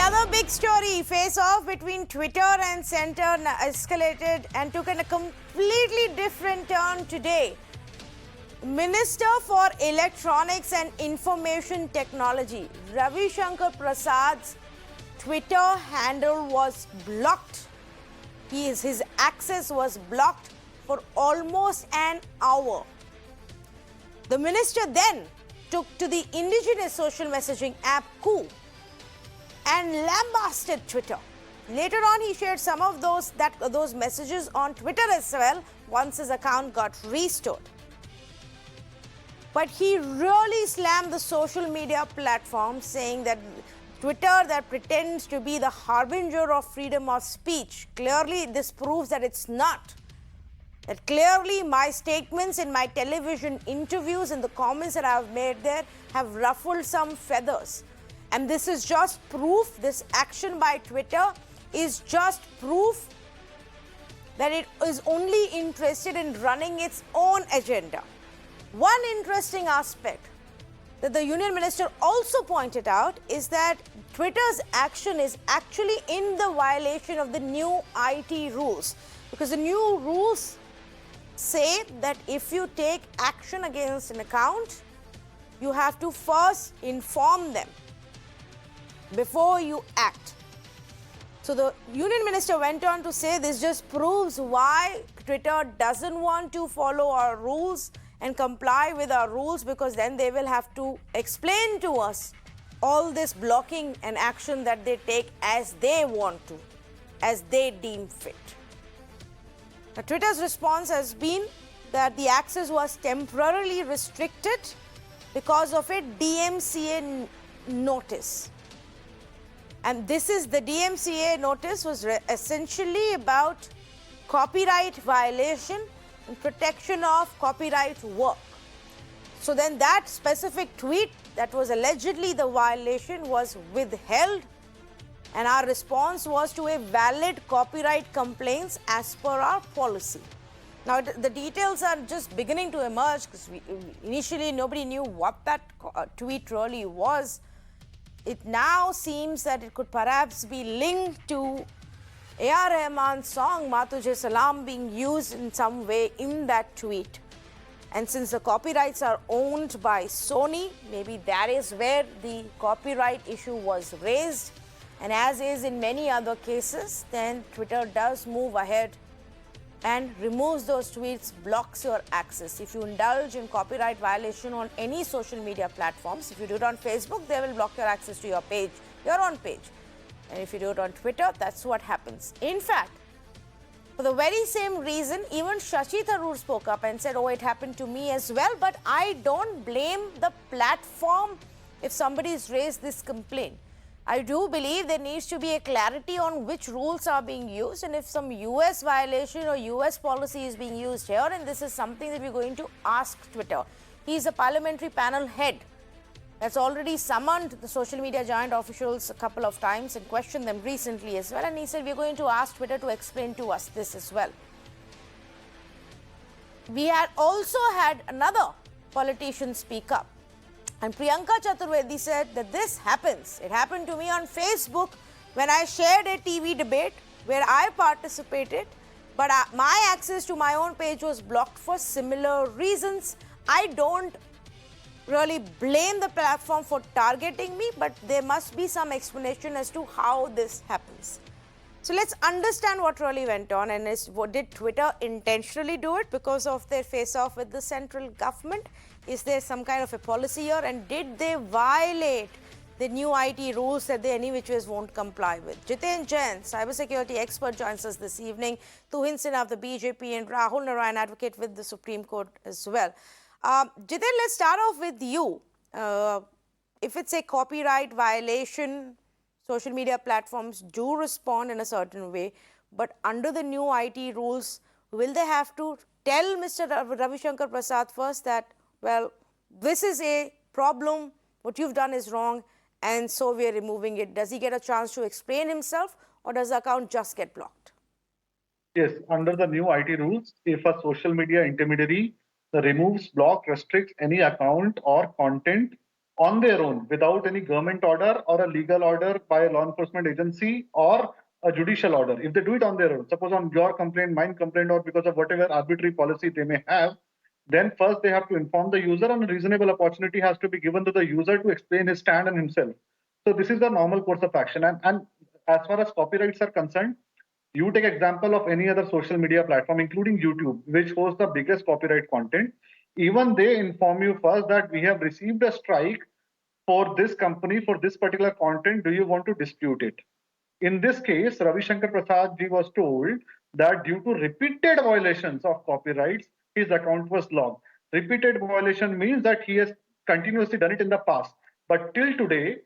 Another big story, face-off between Twitter and Centre escalated and took a completely different turn today. Minister for Electronics and Information Technology, Ravi Shankar Prasad's Twitter handle was blocked. His access was blocked for almost an hour. The minister then took to the indigenous social messaging app Koo and lambasted Twitter. Later on, he shared some of those messages on Twitter as well once his account got restored. But he really slammed the social media platform, saying that Twitter that pretends to be the harbinger of freedom of speech. Clearly, this proves that it's not. That clearly my statements in my television interviews and the comments that I've made there have ruffled some feathers. And this is just proof, this action by Twitter is just proof that it is only interested in running its own agenda. One interesting aspect that the Union Minister also pointed out is that Twitter's action is actually in the violation of the new IT rules, because the new rules say that if you take action against an account, you have to first inform them before you act. So the Union Minister went on to say this just proves why Twitter doesn't want to follow our rules and comply with our rules, because then they will have to explain to us all this blocking and action that they take as they want to, as they deem fit. Now, Twitter's response has been that the access was temporarily restricted because of a DMCA notice. And this is the DMCA notice was essentially about copyright violation and protection of copyright work. So then that specific tweet that was allegedly the violation was withheld, and our response was to a valid copyright complaints as per our policy. Now, the details are just beginning to emerge, because initially nobody knew what that tweet really was. It now seems that it could perhaps be linked to A.R. Rahman's song Maa Tujhe Salam being used in some way in that tweet. And since the copyrights are owned by Sony, maybe that is where the copyright issue was raised. And as is in many other cases, then Twitter does move ahead and removes those tweets, blocks your access. If you indulge in copyright violation on any social media platforms, if you do it on Facebook, they will block your access to your page, your own page. And if you do it on Twitter, that's what happens. In fact, for the very same reason, even Shashi Tharoor spoke up and said, oh, it happened to me as well, but I don't blame the platform if somebody's raised this complaint. I do believe there needs to be a clarity on which rules are being used, and if some US violation or US policy is being used here, and this is something that we're going to ask Twitter. He's a parliamentary panel head that's already summoned the social media giant officials a couple of times and questioned them recently as well, and he said we're going to ask Twitter to explain to us this as well. We had also had another politician speak up. And Priyanka Chaturvedi said that this happens. It happened to me on Facebook when I shared a TV debate where I participated, but my access to my own page was blocked for similar reasons. I don't really blame the platform for targeting me, but there must be some explanation as to how this happens. So let's understand what really went on, and did Twitter intentionally do it because of their face-off with the central government? Is there some kind of a policy here, and did they violate the new IT rules that they any which ways won't comply with? Jiten Jain, cybersecurity expert, joins us this evening. Tuhin Sinha of the BJP and Rahul Narayan, advocate with the Supreme Court as well. Jiten, let's start off with you. If it's a copyright violation, social media platforms do respond in a certain way, but under the new IT rules, will they have to tell Mr. Ravi Shankar Prasad first that, well, this is a problem, what you've done is wrong, and so we're removing it? Does he get a chance to explain himself, or does the account just get blocked? Yes, under the new IT rules, if a social media intermediary removes, block, restricts any account or content on their own without any government order or a legal order by a law enforcement agency or a judicial order. If they do it on their own, suppose on your complaint, mine complaint, or because of whatever arbitrary policy they may have, then first they have to inform the user, and a reasonable opportunity has to be given to the user to explain his stand and himself. So this is the normal course of action. And as far as copyrights are concerned, you take example of any other social media platform, including YouTube, which hosts the biggest copyright content. Even they inform you first that we have received a strike for this company for this particular content. Do you want to dispute it? In this case, Ravi Shankar Prasad ji was told that due to repeated violations of copyrights, his account was logged. Repeated violation means that he has continuously done it in the past. But till today,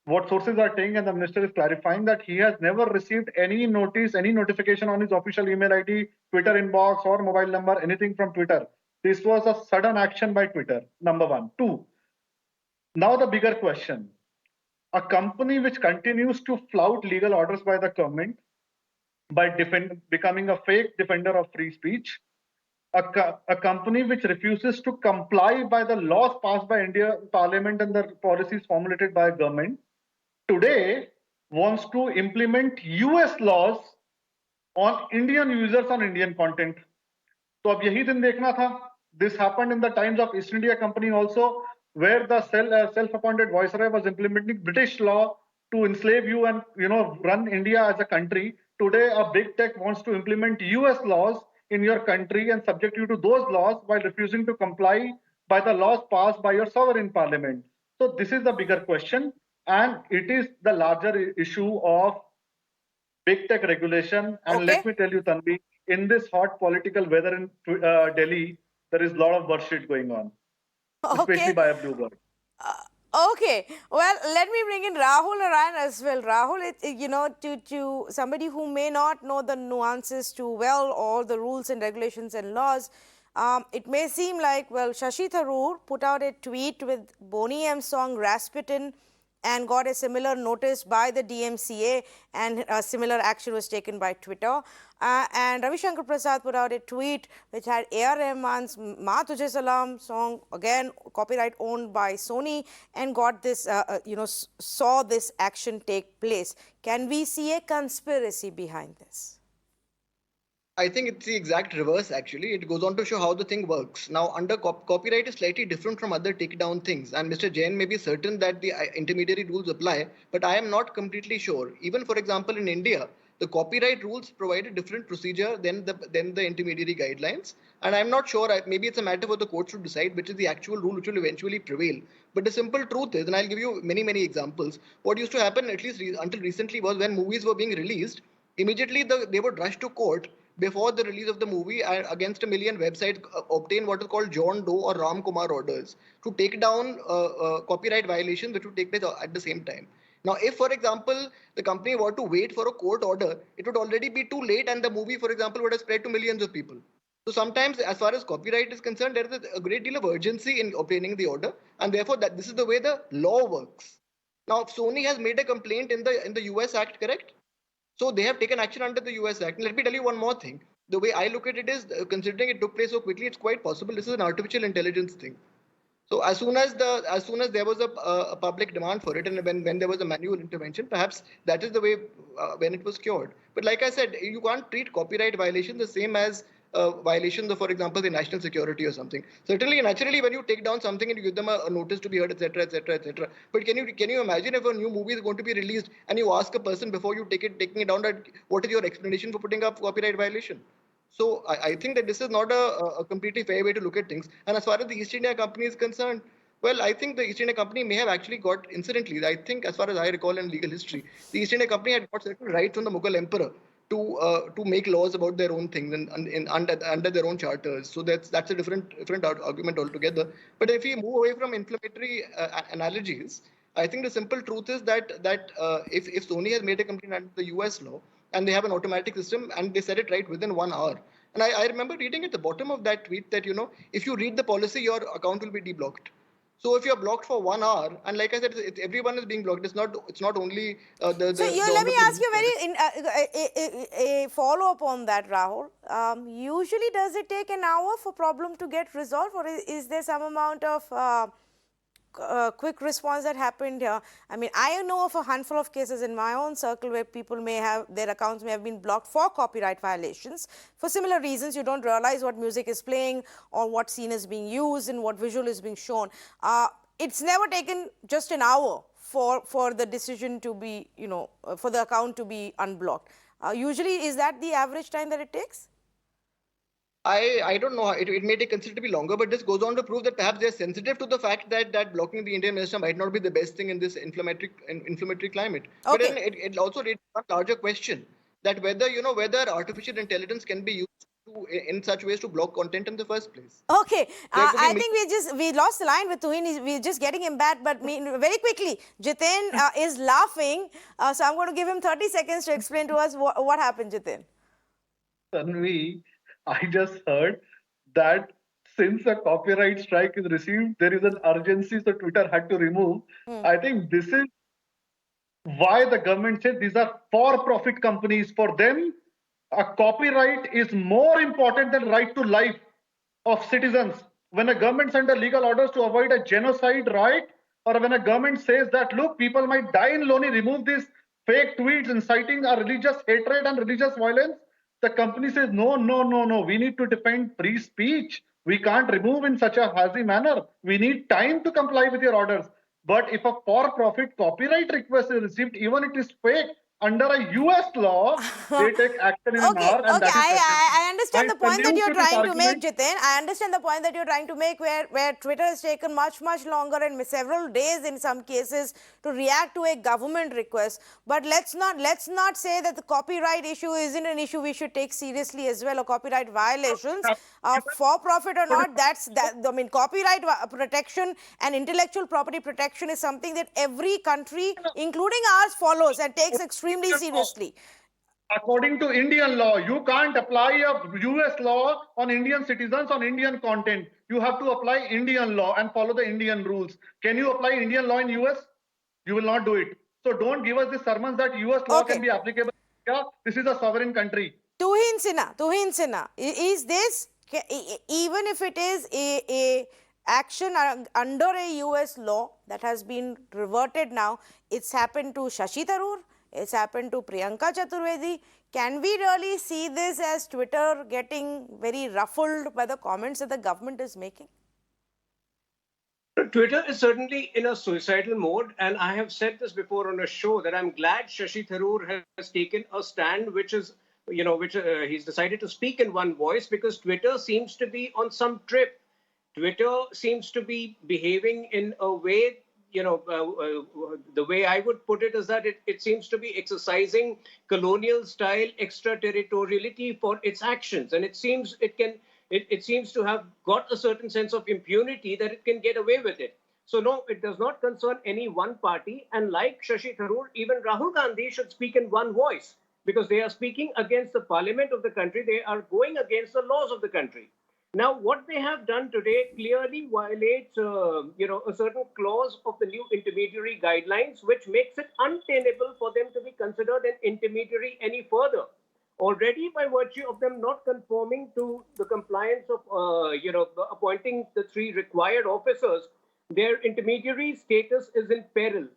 what sources are saying, and the minister is clarifying, that he has never received any notice, any notification on his official email ID, Twitter inbox, or mobile number, anything from Twitter. This was a sudden action by Twitter, number one. Two, now the bigger question. A company which continues to flout legal orders by the government by becoming a fake defender of free speech, a company which refuses to comply by the laws passed by India Parliament and the policies formulated by government, today wants to implement US laws on Indian users on Indian content. तो अब यही दिन देखना था. This happened in the times of East India Company also, where the self-appointed viceroy was implementing British law to enslave you and run India as a country. Today, a big tech wants to implement US laws in your country and subject you to those laws while refusing to comply by the laws passed by your sovereign parliament. So this is the bigger question, and it is the larger issue of big tech regulation. And Okay. let me tell you, Tanvi, in this hot political weather in Delhi, there is a lot of bullshit going on, especially Okay. by a bluebird. Okay, well, let me bring in Rahul Narayan as well. Rahul, to somebody who may not know the nuances too well, or the rules and regulations and laws, it may seem like, well, Shashi Tharoor put out a tweet with Boney M song Rasputin and got a similar notice by the DMCA, and a similar action was taken by Twitter. And Ravi Shankar Prasad put out a tweet which had A.R. Rahman's Ma Tujhe Salam song, again copyright owned by Sony, and got this, saw this action take place. Can we see a conspiracy behind this? I think it's the exact reverse, actually. It goes on to show how the thing works. Now, under copyright is slightly different from other takedown things. And Mr. Jain may be certain that the intermediary rules apply, but I am not completely sure. Even, for example, in India, the copyright rules provide a different procedure than the intermediary guidelines. And I'm not sure, maybe it's a matter for the courts to decide which is the actual rule which will eventually prevail. But the simple truth is, and I'll give you many, many examples, what used to happen, at least until recently, was when movies were being released, immediately they would rush to court before the release of the movie against a million websites, obtain what is called John Doe or Ram Kumar orders to take down copyright violations which would take place at the same time. Now, if, for example, the company were to wait for a court order, it would already be too late, and the movie, for example, would have spread to millions of people. So sometimes, as far as copyright is concerned, there is a great deal of urgency in obtaining the order, and therefore that this is the way the law works. Now, Sony has made a complaint in the US Act, correct? So they have taken action under the US Act. And let me tell you one more thing. The way I look at it is, considering it took place so quickly, it's quite possible this is an artificial intelligence thing. So as soon as there was a public demand for it, and when there was a manual intervention, perhaps that is the way when it was cured. But like I said, you can't treat copyright violation the same as violations of, for example, the national security or something. Certainly, naturally, when you take down something and you give them a notice to be heard, etc., etc., etc. But can you imagine if a new movie is going to be released and you ask a person before you taking it down that what is your explanation for putting up copyright violation? So I think that this is not a completely fair way to look at things. And as far as the East India Company is concerned, well, I think the East India Company may have actually got, incidentally, I think as far as I recall in legal history, the East India Company had got certain rights from the Mughal emperor to make laws about their own things and under their own charters. So that's a different argument altogether. But if we move away from inflammatory analogies, I think the simple truth is that if Sony has made a complaint under the US law and they have an automatic system and they set it right within 1 hour. And I remember reading at the bottom of that tweet that, if you read the policy, your account will be deblocked. So if you're blocked for 1 hour, and like I said, everyone is being blocked. It's not only the. So let me ask you a follow up on that, Rahul. Usually, does it take an hour for problem to get resolved, or is there some amount of quick response that happened here. I mean, I know of a handful of cases in my own circle where people may have, their accounts may have been blocked for copyright violations. For similar reasons, you don't realize what music is playing or what scene is being used and what visual is being shown. It's never taken just an hour for the decision to be, for the account to be unblocked. Usually, is that the average time that it takes? I don't know. It may take considerably longer, but this goes on to prove that perhaps they're sensitive to the fact that blocking the Indian minister might not be the best thing in this inflammatory climate. But Okay. then it also raises a larger question that whether artificial intelligence can be used in such ways to block content in the first place. Okay, There could be I think we lost the line with Tuhin. We're just getting him back, but very quickly, Jitin is laughing, so I'm going to give him 30 seconds to explain to us what happened, Jitin. Tanvi, I just heard that since a copyright strike is received, there is an urgency, so Twitter had to remove. I think this is why the government said these are for-profit companies. For them, a copyright is more important than right to life of citizens. When a government sends legal orders to avoid a genocide, right? Or when a government says that, look, people might die in Loni, remove these fake tweets inciting a religious hatred and religious violence, the company says, no, no, no, no, we need to defend free speech. We can't remove in such a hazy manner. We need time to comply with your orders. But if a for-profit copyright request is received, even it is fake, under a US law, they take action in an hour, and that is I understand I the point that salute you're to this trying to make, argument. Jitin. I understand the point that you're trying to make where Twitter has taken much longer and several days in some cases to react to a government request. But let's not say that the copyright issue isn't an issue we should take seriously as well, or copyright violations, for profit or not. I mean, copyright protection and intellectual property protection is something that every country, including ours, follows and takes extremely seriously. According to Indian law, you can't apply a US law on Indian citizens on Indian content. You have to apply Indian law and follow the Indian rules. Can you apply Indian law in US? You will not do it. So don't give us the sermons that US law Okay. can be applicable. Yeah, this is a sovereign country. Tuhin Sinha, is this, even if it is a action under a US law that has been reverted now, it's happened to Shashi Tharoor, it's happened to Priyanka Chaturvedi. Can we really see this as Twitter getting very ruffled by the comments that the government is making? Twitter is certainly in a suicidal mode, and I have said this before on a show that I'm glad Shashi Tharoor has taken a stand, which is, he's decided to speak in one voice, because Twitter seems to be on some trip. Twitter seems to be behaving in a way, the way I would put it is that it seems to be exercising colonial style extraterritoriality for its actions, and it seems to have got a certain sense of impunity that it can get away with it. So no, it does not concern any one party. And like Shashi Tharoor, even Rahul Gandhi should speak in one voice, because they are speaking against the parliament of the country. They are going against the laws of the country. Now, what they have done today clearly violates, a certain clause of the new intermediary guidelines, which makes it untenable for them to be considered an intermediary any further. Already, by virtue of them not conforming to the compliance of, appointing the 3 required officers, their intermediary status is in peril.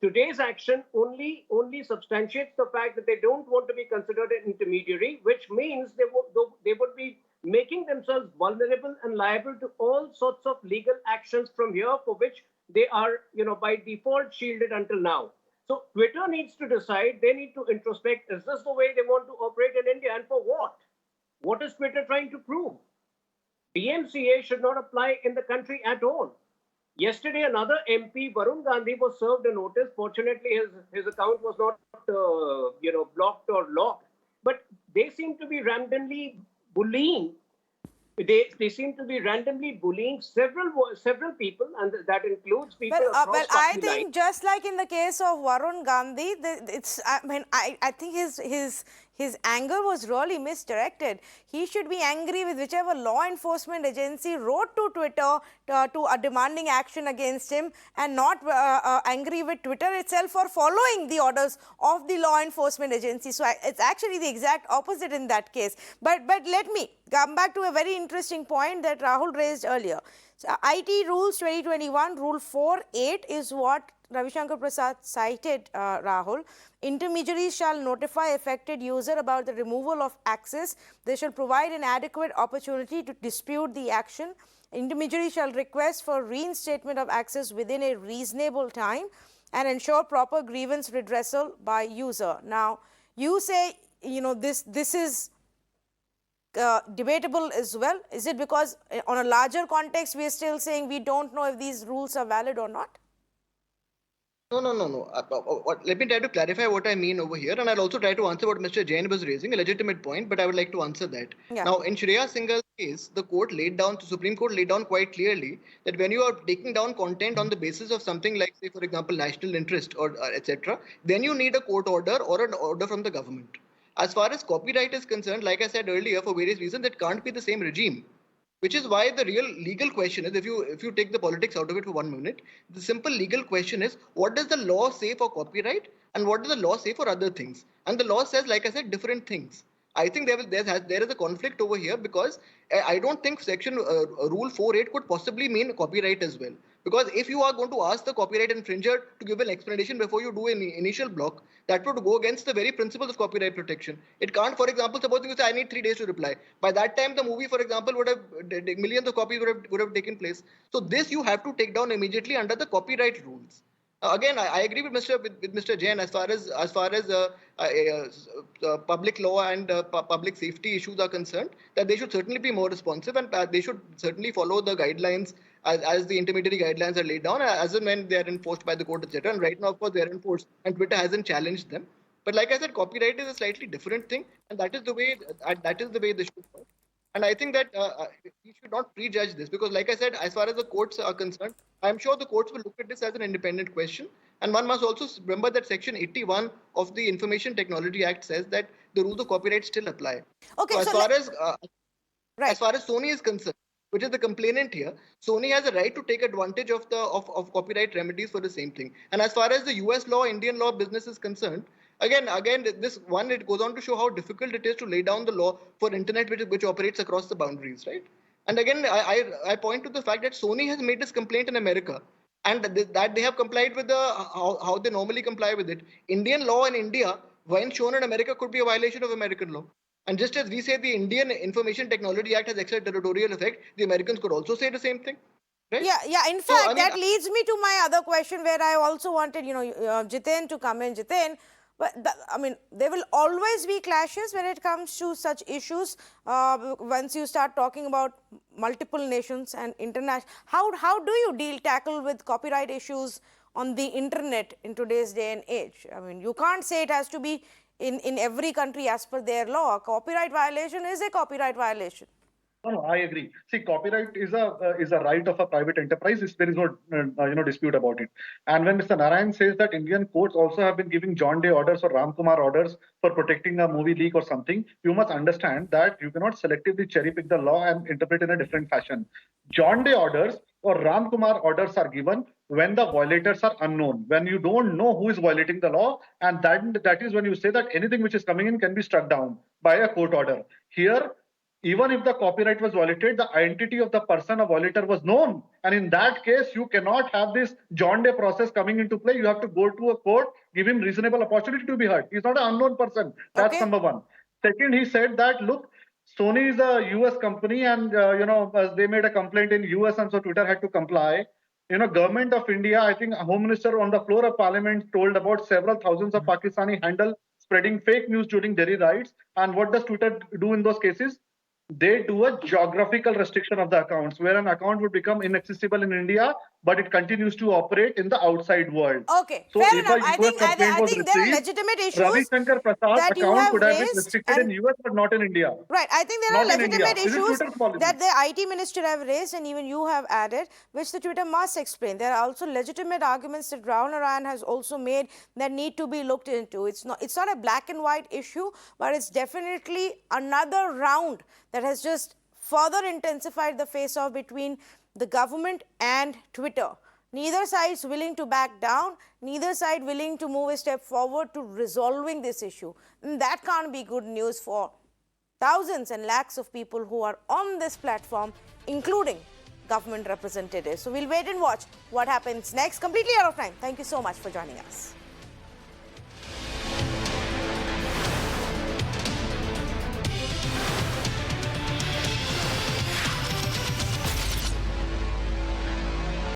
Today's action only substantiates the fact that they don't want to be considered an intermediary, which means they would be making themselves vulnerable and liable to all sorts of legal actions from here, for which they are, by default shielded until now. So Twitter needs to decide, they need to introspect, is this the way they want to operate in India, and for what? What is Twitter trying to prove? DMCA should not apply in the country at all. Yesterday, another MP, Varun Gandhi, was served a notice. Fortunately, his account was not, blocked or locked. But they seem to be randomly bullying. They seem to be randomly bullying several people, and that includes people across Well, I party think lines. just like in the case of Varun Gandhi, I think his anger was really misdirected. He should be angry with whichever law enforcement agency wrote to Twitter to demanding action against him, and not angry with Twitter itself for following the orders of the law enforcement agency. So it's actually the exact opposite in that case. But let me come back to a very interesting point that Rahul raised earlier. So IT Rules 2021, Rule 4.8 is what Ravi Shankar Prasad cited, Rahul. Intermediaries shall notify affected user about the removal of access. They shall provide an adequate opportunity to dispute the action. Intermediary shall request for reinstatement of access within a reasonable time and ensure proper grievance redressal by user. Now, you say, this is debatable as well. Is it because on a larger context, we are still saying we don't know if these rules are valid or not? No. Let me try to clarify what I mean over here, and I'll also try to answer what Mr. Jain was raising, a legitimate point, but I would like to answer that. Yeah. Now, in Shreya Singh's case, the Supreme Court laid down quite clearly that when you are taking down content on the basis of something like, say, for example, national interest or etc., then you need a court order or an order from the government. As far as copyright is concerned, like I said earlier, for various reasons, it can't be the same regime. Which is why the real legal question is, if you take the politics out of it for 1 minute, the simple legal question is, what does the law say for copyright and what does the law say for other things? And the law says, like I said, different things. I think there is a conflict over here, because I don't think section rule 4.8 could possibly mean copyright as well. Because if you are going to ask the copyright infringer to give an explanation before you do an initial block, that would go against the very principles of copyright protection. It can't, for example, supposing you say, I need 3 days to reply. By that time, the movie, for example, would have millions of copies would have taken place. So this you have to take down immediately under the copyright rules. Again, I agree with Mr. Jain as far as public law and public safety issues are concerned, that they should certainly be more responsive, and they should certainly follow the guidelines as the intermediary guidelines are laid down, as and when they are enforced by the court, etc. And right now, of course, they are enforced, and Twitter hasn't challenged them. But like I said, copyright is a slightly different thing, and that is the way this should work. And I think that we should not prejudge this, because, like I said, as far as the courts are concerned, I'm sure the courts will look at this as an independent question. And one must also remember that Section 81 of the Information Technology Act says that the rules of copyright still apply. Okay, so right. as far as Sony is concerned, which is the complainant here, Sony has a right to take advantage of copyright remedies for the same thing. And as far as the US law, Indian law business is concerned, Again, this one, it goes on to show how difficult it is to lay down the law for internet which operates across the boundaries, right? And again, I point to the fact that Sony has made this complaint in America, and that they have complied with how they normally comply with it. Indian law in India, when shown in America, could be a violation of American law. And just as we say the Indian Information Technology Act has extraterritorial effect, the Americans could also say the same thing. Right? Yeah. In fact, that leads me to my other question, where I also wanted, Jiten to come in. Jiten, but there will always be clashes when it comes to such issues. Once you start talking about multiple nations and international, how do you tackle with copyright issues on the internet in today's day and age? You can't say it has to be in every country as per their law. A copyright violation is a copyright violation. No, I agree. See, copyright is a right of a private enterprise. There is no dispute about it. And when Mr. Narayan says that Indian courts also have been giving John Day orders or Ram Kumar orders for protecting a movie leak or something, you must understand that you cannot selectively cherry pick the law and interpret in a different fashion. John Day orders or Ram Kumar orders are given when the violators are unknown, when you don't know who is violating the law, and that is when you say that anything which is coming in can be struck down by a court order. Here, even if the copyright was violated, the identity of the person or violator was known. And in that case, you cannot have this John Day process coming into play. You have to go to a court, give him reasonable opportunity to be heard. He's not an unknown person. That's number one. Second, he said that, look, Sony is a US company, and they made a complaint in US, and so Twitter had to comply. Government of India, I think Home Minister on the floor of Parliament told about several thousands of Pakistani handle spreading fake news during Delhi riots. And what does Twitter do in those cases? they do a geographical restriction of the accounts, where an account would become inaccessible in India, but it continues to operate in the outside world. Okay, So fair if enough. a I US think complaint was there are received, legitimate Ravi issues Shankar Prasad's that you account have could have been raised, restricted in and US, but not in India. right, I think there are Not in India. legitimate This is issues Twitter's policy. that the IT minister have raised and even you have added, which the Twitter must explain. There are also legitimate arguments that Rahul Narayan has also made that need to be looked into. It's not a black and white issue, but it's definitely another round that has just further intensified the face-off between the government and Twitter. Neither side is willing to back down, neither side willing to move a step forward to resolving this issue. And that can't be good news for thousands and lakhs of people who are on this platform, including government representatives. So we'll wait and watch what happens next. Completely out of time. Thank you so much for joining us.